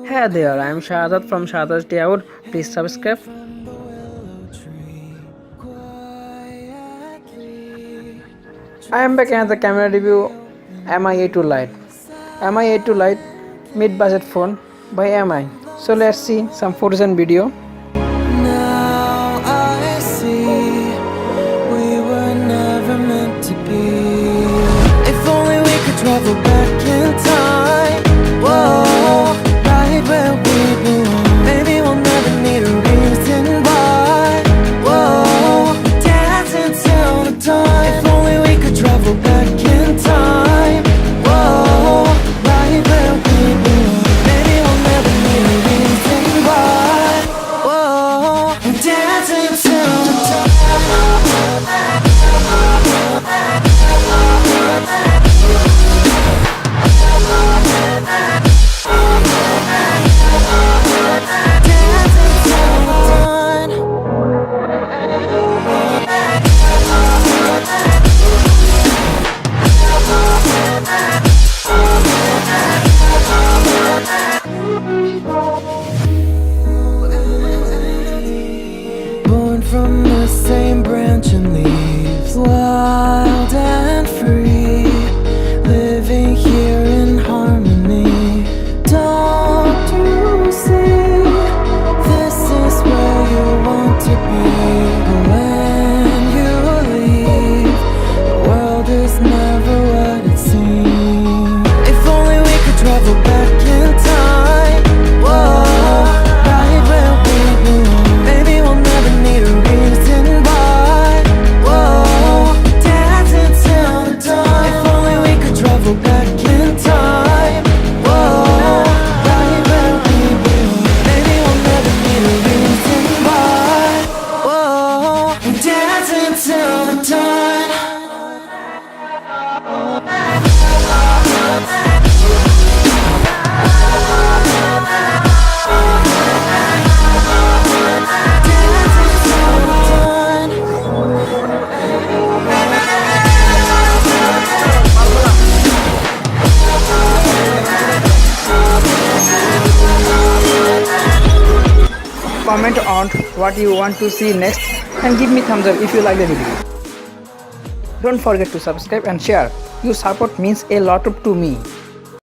Hey there, I am SHADAT'S from SHADAT'S DAYOUT. Please subscribe. I am back another camera review. MI A2 Lite. MI A2 Lite mid-budget phone by MI. So let's see some photos and video. Now I see we were never meant to be. If only we could travel back in time. Whoa, right where we belong. Maybe we'll never need a reason why. Whoa, dance until the dawn. If only we could travel back in time. Whoa, right where we belong. Maybe we'll never need a reason why. Whoa, dance until the dawn. Born from the same branch and leaves, wild and free, living here in harmony. Don't you see, this is where you want to be. But when you leave, the world is never what it seems. If only we could travel back in time. Whoa, right where we belong. Maybe we'll never need a reason why. Whoa, dance until the dawn. If only we could travel back in time. Whoa, right where we belong. Maybe we'll never need a reason why. Whoa, dance until the dawn. Comment on what you want to see next and give me thumbs up if you like the video. Don't forget to subscribe and share. Your support means a lot to me.